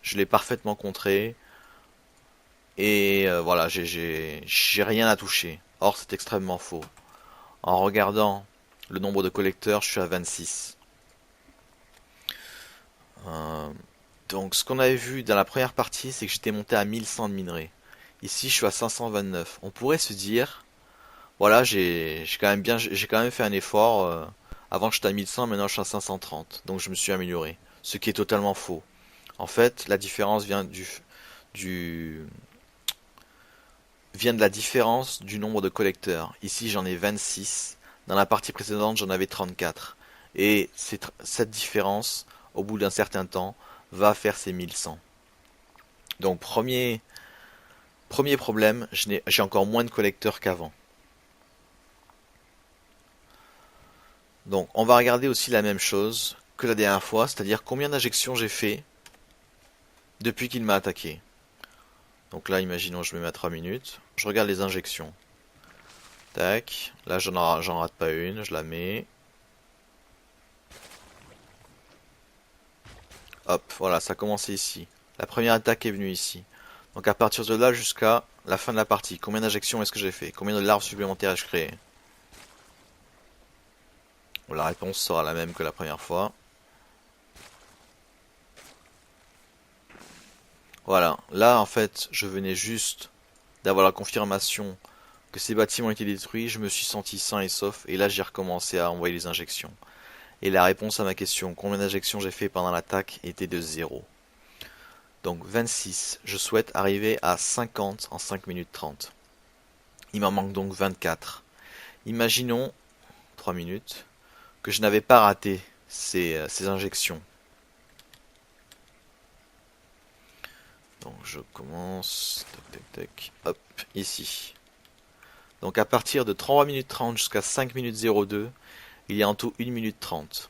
je l'ai parfaitement contré, et voilà, j'ai rien à toucher. Or, c'est extrêmement faux. En regardant le nombre de collecteurs, je suis à 26. Euh, donc, ce qu'on avait vu dans la première partie, c'est que j'étais monté à 1100 de minerais. Ici, je suis à 529. On pourrait se dire, voilà, j'ai quand même fait un effort. Avant, j'étais à 1100, maintenant, je suis à 530. Donc, je me suis amélioré. Ce qui est totalement faux. En fait, la différence du, vient de la différence du nombre de collecteurs. Ici, j'en ai 26. Dans la partie précédente, j'en avais 34. Et cette différence, au bout d'un certain temps, va faire ces 1100. Donc, premier problème, j'ai encore moins de collecteurs qu'avant. Donc, on va regarder aussi la même chose que la dernière fois, c'est-à-dire combien d'injections j'ai fait depuis qu'il m'a attaqué. Donc là, imaginons, je me mets à 3 minutes. Je regarde les injections. Tac. Là, j'en rate pas une. Je la mets. Hop, voilà, ça a commencé ici. La première attaque est venue ici. Donc à partir de là jusqu'à la fin de la partie, combien d'injections est-ce que j'ai fait? Combien de larves supplémentaires ai-je créé? Bon, la réponse sera la même que la première fois. Voilà, là en fait, je venais juste d'avoir la confirmation que ces bâtiments étaient détruits, je me suis senti sain et sauf, et là j'ai recommencé à envoyer les injections. Et la réponse à ma question, combien d'injections j'ai fait pendant l'attaque, était de 0. Donc 26, je souhaite arriver à 50 en 5 minutes 30. Il m'en manque donc 24. Imaginons, 3 minutes, que je n'avais pas raté ces injections. Donc je commence, tac tac tac, hop, ici. Donc à partir de 3 minutes 30 jusqu'à 5 minutes 02, il y a en tout 1 minute 30.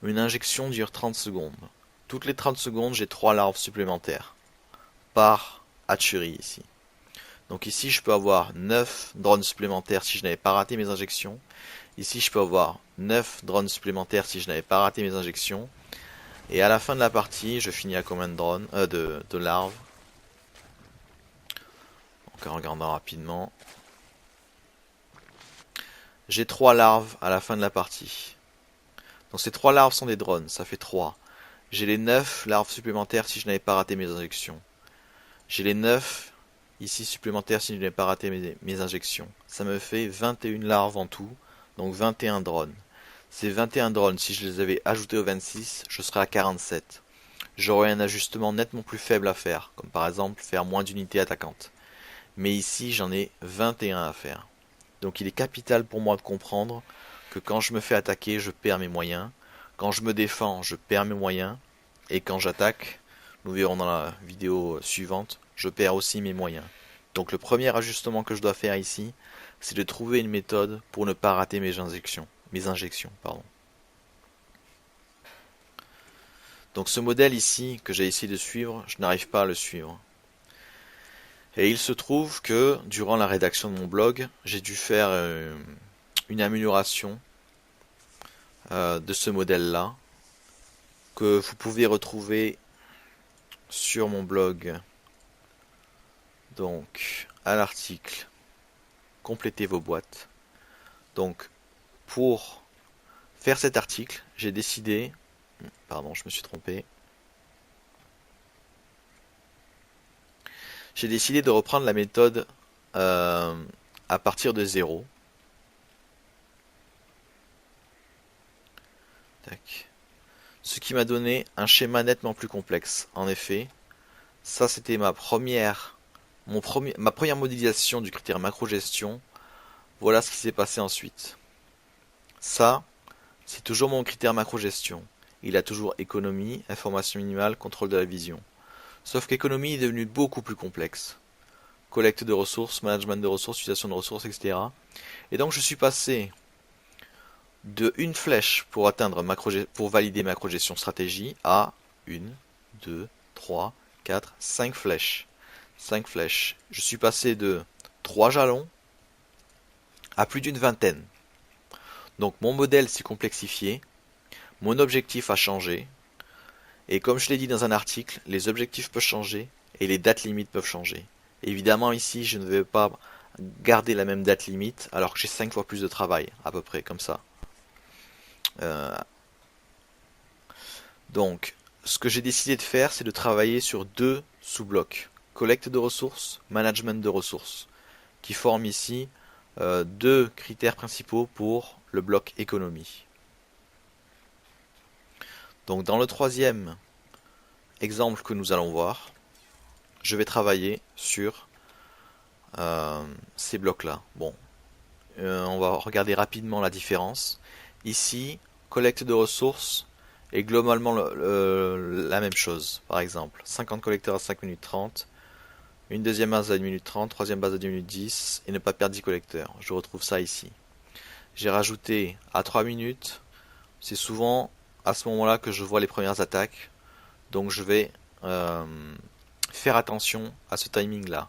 Une injection dure 30 secondes. Toutes les 30 secondes, j'ai 3 larves supplémentaires par hatchery ici. Donc ici, je peux avoir 9 drones supplémentaires si je n'avais pas raté mes injections. Ici, je peux avoir 9 drones supplémentaires si je n'avais pas raté mes injections. Et à la fin de la partie, je finis à combien de drones, de larves? Donc en regardant rapidement. J'ai 3 larves à la fin de la partie. Donc ces 3 larves sont des drones, ça fait 3. J'ai les 9 larves supplémentaires si je n'avais pas raté mes injections. J'ai les 9 ici supplémentaires si je n'avais pas raté mes injections. Ça me fait 21 larves en tout, donc 21 drones. Ces 21 drones, si je les avais ajoutés aux 26, je serais à 47. J'aurais un ajustement nettement plus faible à faire, comme par exemple faire moins d'unités attaquantes. Mais ici, j'en ai 21 à faire. Donc il est capital pour moi de comprendre que quand je me fais attaquer, je perds mes moyens. Quand je me défends, je perds mes moyens. Et quand j'attaque, nous verrons dans la vidéo suivante, je perds aussi mes moyens. Donc le premier ajustement que je dois faire ici, c'est de trouver une méthode pour ne pas rater mes injections. Pardon. Donc ce modèle ici que j'ai essayé de suivre, je n'arrive pas à le suivre. Et il se trouve que durant la rédaction de mon blog, j'ai dû faire une amélioration de ce modèle-là que vous pouvez retrouver sur mon blog. Donc à l'article complétez vos boîtes. Donc pour faire cet article, j'ai décidé, pardon, je me suis trompé. J'ai décidé de reprendre la méthode à partir de 0. Tac. Ce qui m'a donné un schéma nettement plus complexe. En effet, ça c'était ma première modélisation du critère macro-gestion. Voilà ce qui s'est passé ensuite. Ça, c'est toujours mon critère macro-gestion. Il a toujours économie, information minimale, contrôle de la vision. Sauf qu'économie est devenu beaucoup plus complexe. Collecte de ressources, management de ressources, utilisation de ressources, etc. Et donc je suis passé de une flèche pour valider macro-gestion stratégie à une, 2, 3, 4, 5 flèches. 5 flèches. Je suis passé de 3 jalons à plus d'une vingtaine. Donc mon modèle s'est complexifié, mon objectif a changé, Et comme je l'ai dit dans un article, les objectifs peuvent changer et les dates limites peuvent changer. Évidemment ici je ne vais pas garder la même date limite alors que j'ai 5 fois plus de travail, à peu près comme ça. Euh, donc ce que j'ai décidé de faire, c'est de travailler sur deux sous-blocs. Collecte de ressources, management de ressources, qui forment ici deux critères principaux pour le bloc économie. Donc dans le troisième exemple que nous allons voir, je vais travailler sur ces blocs-là. Bon, on va regarder rapidement la différence. Ici, collecte de ressources est globalement la même chose. Par exemple, 50 collecteurs à 5 minutes 30, une deuxième base à 1 minute 30, troisième base à 2 minutes 10, et ne pas perdre 10 collecteurs. Je retrouve ça ici. J'ai rajouté à 3 minutes, c'est souvent à ce moment-là que je vois les premières attaques, donc je vais faire attention à ce timing-là.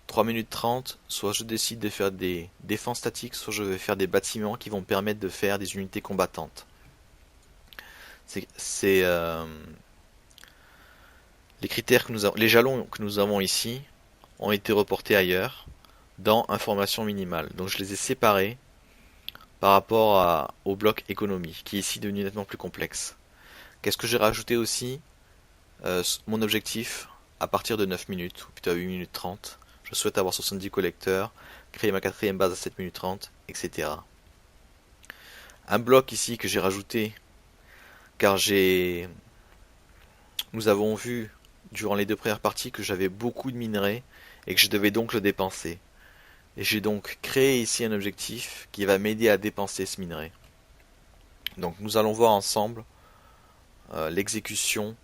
3 minutes 30, soit je décide de faire des défenses statiques, soit je vais faire des bâtiments qui vont permettre de faire des unités combattantes. C'est les critères que les jalons que nous avons ici ont été reportés ailleurs dans information minimale. Donc je les ai séparés par rapport au bloc économie, qui est ici devenu nettement plus complexe. Qu'est-ce que j'ai rajouté aussi mon objectif à partir de 9 minutes, ou plutôt à 8 minutes 30. Je souhaite avoir 70 collecteurs, créer ma quatrième base à 7 minutes 30, etc. Un bloc ici que j'ai rajouté, car nous avons vu durant les deux premières parties que j'avais beaucoup de minerais et que je devais donc le dépenser. Et j'ai donc créé ici un objectif qui va m'aider à dépenser ce minerai. Donc nous allons voir ensemble l'exécution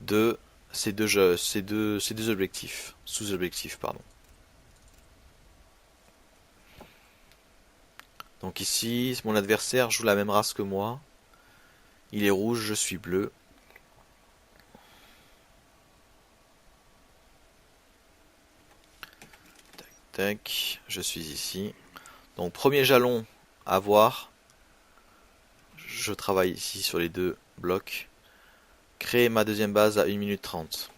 de ces deux objectifs, sous-objectifs, pardon. Donc ici, mon adversaire joue la même race que moi. Il est rouge, je suis bleu. Tac, tac, je suis ici. Donc premier jalon à voir. Je travaille ici sur les deux blocs. Créer ma deuxième base à 1 minute 30.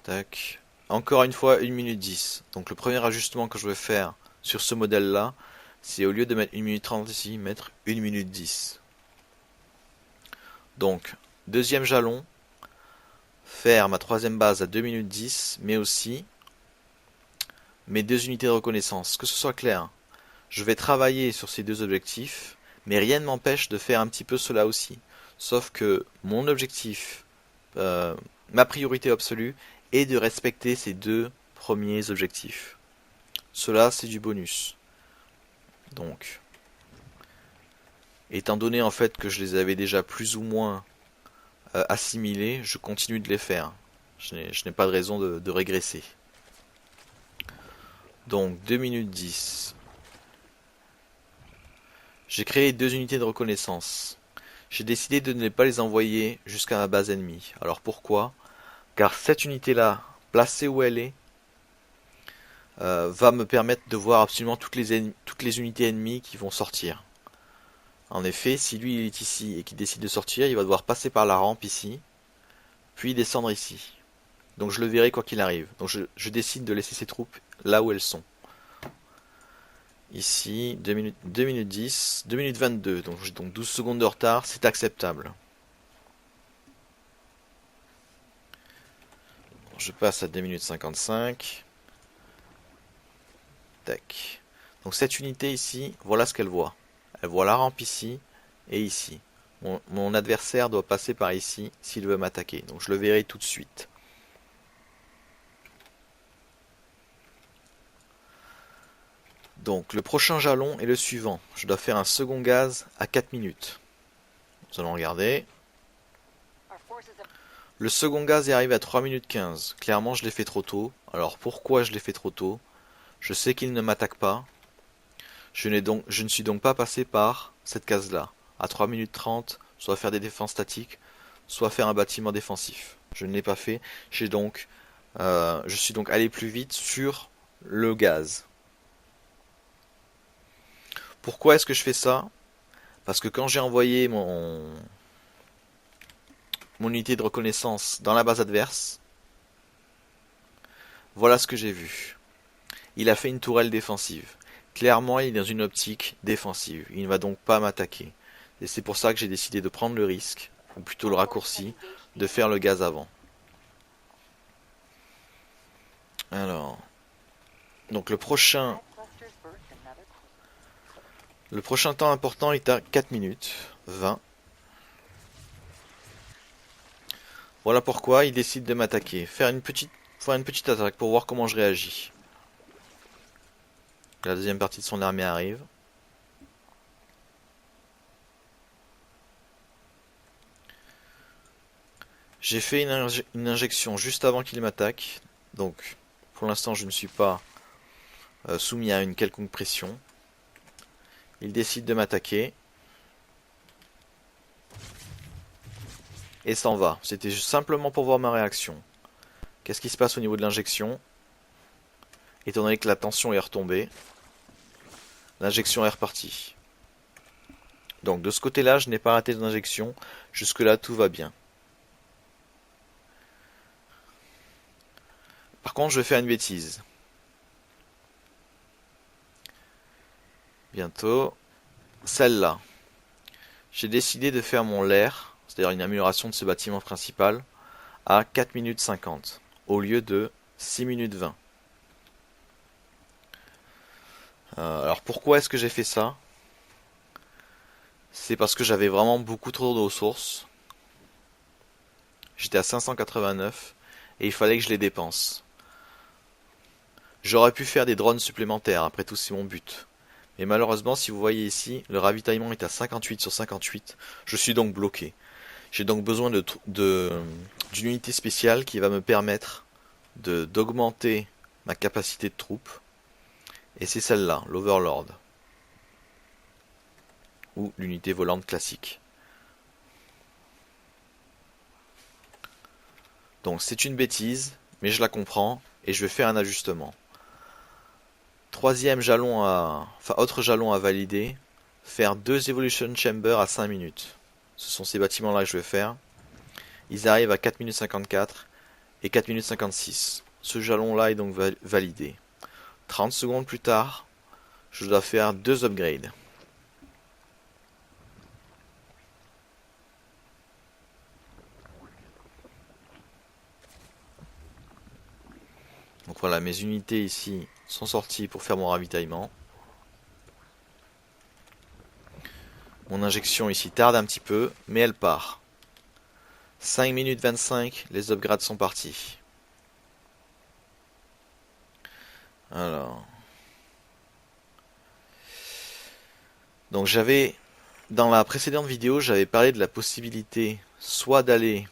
Tac. Encore une fois 1 minute 10. Donc le premier ajustement que je vais faire sur ce modèle là, c'est au lieu de mettre 1 minute 30 ici, mettre 1 minute 10. Donc deuxième jalon, faire ma troisième base à 2 minutes 10, mais aussi mes deux unités de reconnaissance. Que ce soit clair, je vais travailler sur ces deux objectifs, mais rien ne m'empêche de faire un petit peu cela aussi. Sauf que mon objectif, ma priorité absolue, est de respecter ces deux premiers objectifs. Cela, c'est du bonus. Donc, étant donné en fait que je les avais déjà plus ou moins assimilés, je continue de les faire. Je n'ai pas de raison de régresser. Donc 2 minutes 10. J'ai créé deux unités de reconnaissance. J'ai décidé de ne pas les envoyer jusqu'à ma base ennemie. Alors pourquoi? Car cette unité-là, placée où elle est, va me permettre de voir absolument toutes les unités ennemies qui vont sortir. En effet, si lui il est ici et qu'il décide de sortir, il va devoir passer par la rampe ici, puis descendre ici. Donc je le verrai quoi qu'il arrive. Donc je décide de laisser ces troupes là où elles sont. Ici, 2 minutes 10, 2 minutes 22, donc j'ai donc 12 secondes de retard, c'est acceptable. Je passe à 2 minutes 55. Tac. Donc cette unité ici, voilà ce qu'elle voit. Elle voit la rampe ici et ici. Mon adversaire doit passer par ici s'il veut m'attaquer. Donc je le verrai tout de suite. Donc le prochain jalon est le suivant. Je dois faire un second gaz à 4 minutes. Nous allons regarder. Le second gaz est arrivé à 3 minutes 15. Clairement je l'ai fait trop tôt. Alors pourquoi je l'ai fait trop tôt? Je sais qu'il ne m'attaque pas. Je ne suis donc pas passé par cette case-là. À 3 minutes 30, soit faire des défenses statiques, soit faire un bâtiment défensif. Je ne l'ai pas fait. Je suis donc allé plus vite sur le gaz. Pourquoi est-ce que je fais ça? Parce que quand j'ai envoyé mon unité de reconnaissance dans la base adverse, voilà ce que j'ai vu. Il a fait une tourelle défensive. Clairement, il est dans une optique défensive. Il ne va donc pas m'attaquer. Et c'est pour ça que j'ai décidé de prendre le risque, ou plutôt le raccourci, de faire le gaz avant. Alors, donc le prochain temps important est à 4 minutes 20. Voilà pourquoi il décide de m'attaquer. Faire une petite attaque pour voir comment je réagis. La deuxième partie de son armée arrive. J'ai fait une injection juste avant qu'il m'attaque. Donc, pour l'instant, je ne suis pas soumis à une quelconque pression. Il décide de m'attaquer. Et s'en va. C'était simplement pour voir ma réaction. Qu'est-ce qui se passe au niveau de l'injection? Étant donné que la tension est retombée, l'injection est repartie. Donc de ce côté-là, je n'ai pas raté d'injection. Jusque-là, tout va bien. Par contre, je vais faire une bêtise. Bientôt. Celle-là. J'ai décidé de faire mon lair, c'est-à-dire une amélioration de ce bâtiment principal, à 4 minutes 50, au lieu de 6 minutes 20. Alors pourquoi est-ce que j'ai fait ça? C'est parce que j'avais vraiment beaucoup trop de ressources. J'étais à 589 et il fallait que je les dépense. J'aurais pu faire des drones supplémentaires, après tout c'est mon but. Mais malheureusement, si vous voyez ici, le ravitaillement est à 58 sur 58. Je suis donc bloqué. J'ai donc besoin d'une unité spéciale qui va me permettre d'augmenter ma capacité de troupes. Et c'est celle-là, l'Overlord. Ou l'unité volante classique. Donc c'est une bêtise, mais je la comprends et je vais faire un ajustement. Autre jalon à valider, faire 2 Evolution Chamber à 5 minutes. Ce sont ces bâtiments-là que je vais faire. Ils arrivent à 4 minutes 54 et 4 minutes 56. Ce jalon-là est donc validé. 30 secondes plus tard, je dois faire 2 upgrades. Donc voilà, mes unités ici sont sorties pour faire mon ravitaillement. Mon injection ici tarde un petit peu, mais elle part. 5 minutes 25, les upgrades sont partis. Alors. Donc dans la précédente vidéo, j'avais parlé de la possibilité soit d'aller...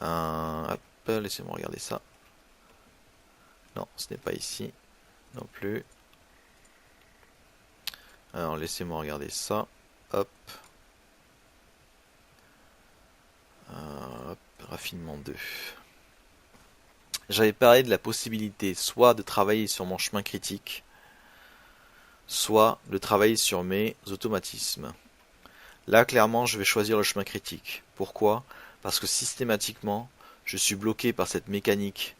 Hop, laissez-moi regarder ça. Non, ce n'est pas ici non plus. Alors laissez-moi regarder ça. Hop. Hop, raffinement 2. J'avais parlé de la possibilité soit de travailler sur mon chemin critique, soit de travailler sur mes automatismes. Là, clairement, je vais choisir le chemin critique. Pourquoi? Parce que systématiquement, je suis bloqué par cette mécanique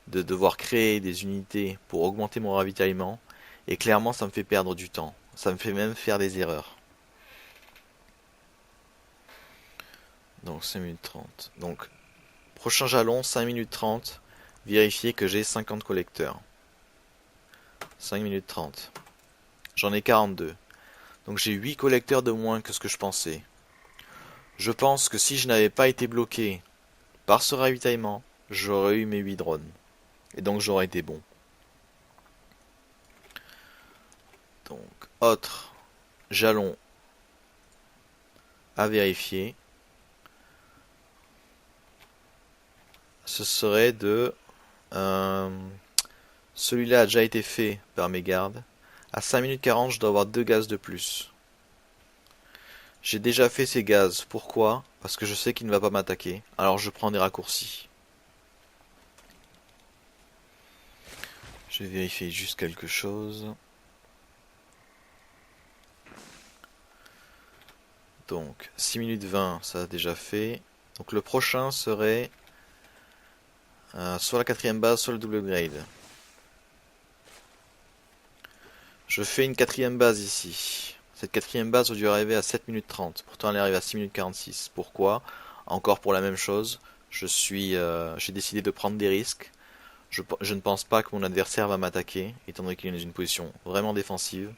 de devoir créer des unités pour augmenter mon ravitaillement, et clairement, ça me fait perdre du temps. Ça me fait même faire des erreurs. Donc 5 minutes 30. Donc, prochain jalon, 5 minutes 30. Vérifier que j'ai 50 collecteurs. 5 minutes 30. J'en ai 42. Donc j'ai 8 collecteurs de moins que ce que je pensais. Je pense que si je n'avais pas été bloqué par ce ravitaillement, j'aurais eu mes 8 drones. Et donc j'aurais été bon. Donc, autre jalon à vérifier. Ce serait de... celui-là a déjà été fait par mes gardes. À 5 minutes 40, je dois avoir 2 gaz de plus. J'ai déjà fait ces gaz. Pourquoi? Parce que je sais qu'il ne va pas m'attaquer. Alors je prends des raccourcis. Je vais vérifier juste quelque chose. Donc 6 minutes 20, ça a déjà fait. Donc le prochain serait soit la quatrième base, soit le double upgrade. Je fais une quatrième base ici. Cette quatrième base aurait dû arriver à 7 minutes 30. Pourtant elle arrive à 6 minutes 46. Pourquoi? Encore pour la même chose. J'ai décidé de prendre des risques. Je ne pense pas que mon adversaire va m'attaquer, étant donné qu'il est dans une position vraiment défensive.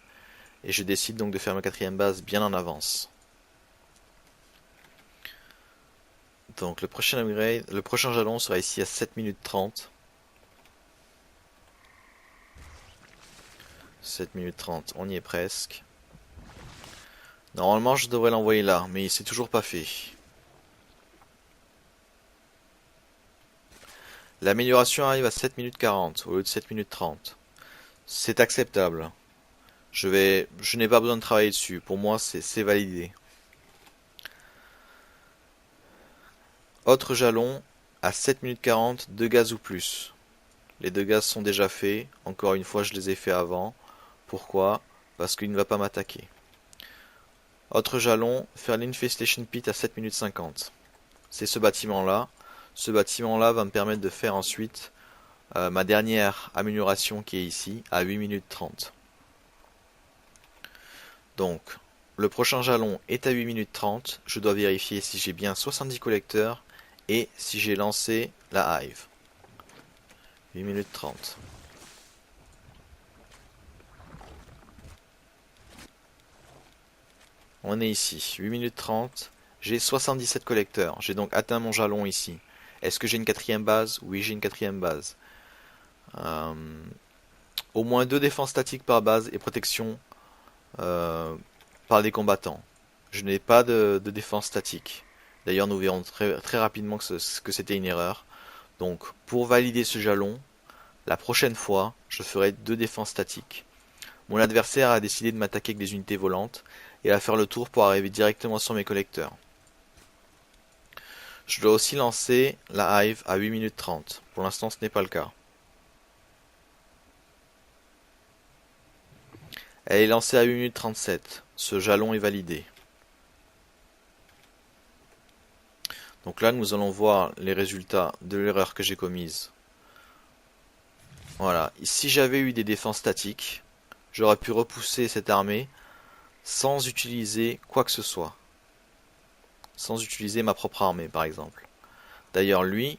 Et je décide donc de faire ma quatrième base bien en avance. Donc le prochain upgrade, le prochain jalon sera ici à 7 minutes 30. 7 minutes 30, on y est presque. Normalement je devrais l'envoyer là, mais il s'est toujours pas fait. L'amélioration arrive à 7 minutes 40 au lieu de 7 minutes 30. C'est acceptable. Je n'ai pas besoin de travailler dessus. Pour moi, c'est validé. Autre jalon à 7 minutes 40, 2 gaz ou plus. Les 2 gaz sont déjà faits. Encore une fois, je les ai faits avant. Pourquoi? Parce qu'il ne va pas m'attaquer. Autre jalon, faire l'Infestation Pit à 7 minutes 50. C'est ce bâtiment-là. Ce bâtiment-là va me permettre de faire ensuite ma dernière amélioration qui est ici, à 8 minutes 30. Donc, le prochain jalon est à 8 minutes 30. Je dois vérifier si j'ai bien 70 collecteurs et si j'ai lancé la hive. 8 minutes 30. On est ici, 8 minutes 30. J'ai 77 collecteurs. J'ai donc atteint mon jalon ici. Est-ce que j'ai une quatrième base? Oui, j'ai une quatrième base. Au moins 2 défenses statiques par base et protection par des combattants. Je n'ai pas de défense statique. D'ailleurs, nous verrons très rapidement que c'était une erreur. Donc, pour valider ce jalon, la prochaine fois, je ferai 2 défenses statiques. Mon adversaire a décidé de m'attaquer avec des unités volantes et à faire le tour pour arriver directement sur mes collecteurs. Je dois aussi lancer la hive à 8 minutes 30. Pour l'instant, ce n'est pas le cas. Elle est lancée à 8 minutes 37. Ce jalon est validé. Donc là, nous allons voir les résultats de l'erreur que j'ai commise. Voilà. Si j'avais eu des défenses statiques, j'aurais pu repousser cette armée sans utiliser quoi que ce soit. Sans utiliser ma propre armée, par exemple. D'ailleurs, lui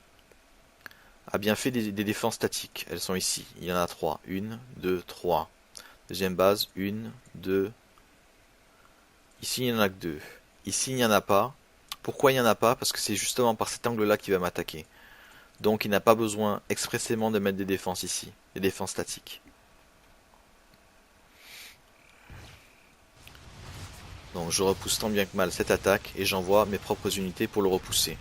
a bien fait des défenses statiques. Elles sont ici. Il y en a 3. 1, 2, 3. Deuxième base, 1, 2. Ici, il n'y en a que 2. Ici, il n'y en a pas. Pourquoi il n'y en a pas? Parce que c'est justement par cet angle-là qu'il va m'attaquer. Donc, il n'a pas besoin expressément de mettre des défenses ici. Des défenses statiques. Donc, je repousse tant bien que mal cette attaque et j'envoie mes propres unités pour le repousser.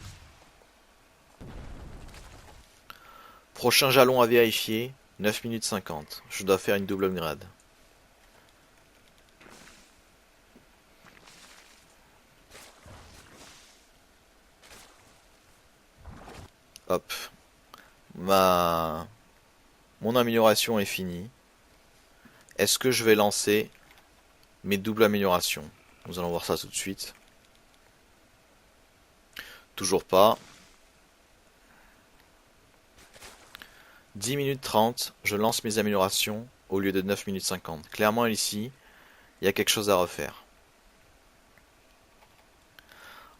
Prochain jalon à vérifier, 9 minutes 50. Je dois faire une double upgrade. Hop. Mon amélioration est finie. Est-ce que je vais lancer mes doubles améliorations? Nous allons voir ça tout de suite. Toujours pas. 10 minutes 30, je lance mes améliorations au lieu de 9 minutes 50. Clairement ici, il y a quelque chose à refaire.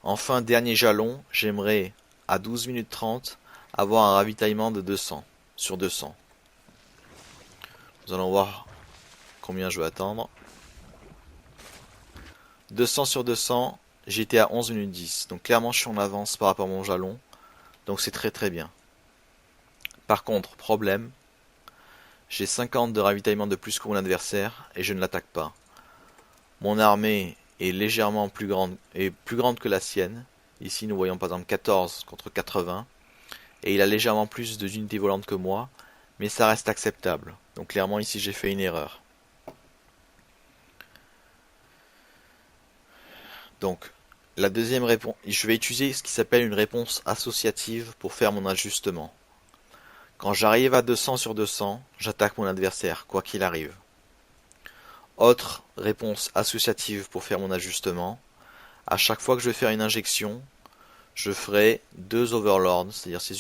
Enfin, dernier jalon, j'aimerais à 12 minutes 30 avoir un ravitaillement de 200 sur 200. Nous allons voir combien je vais attendre. 200 sur 200, j'étais à 11 minutes 10. Donc clairement je suis en avance par rapport à mon jalon. Donc c'est très très bien. Par contre, problème, j'ai 50 de ravitaillement de plus que mon adversaire et je ne l'attaque pas. Mon armée est légèrement plus grande que la sienne. Ici nous voyons par exemple 14 contre 80. Et il a légèrement plus d'unités volantes que moi, mais ça reste acceptable. Donc clairement ici j'ai fait une erreur. Donc la deuxième réponse, je vais utiliser ce qui s'appelle une réponse associative pour faire mon ajustement. Quand j'arrive à 200 sur 200, j'attaque mon adversaire, quoi qu'il arrive. Autre réponse associative pour faire mon ajustement. À chaque fois que je vais faire une injection, je ferai 2 overlords, c'est-à-dire ces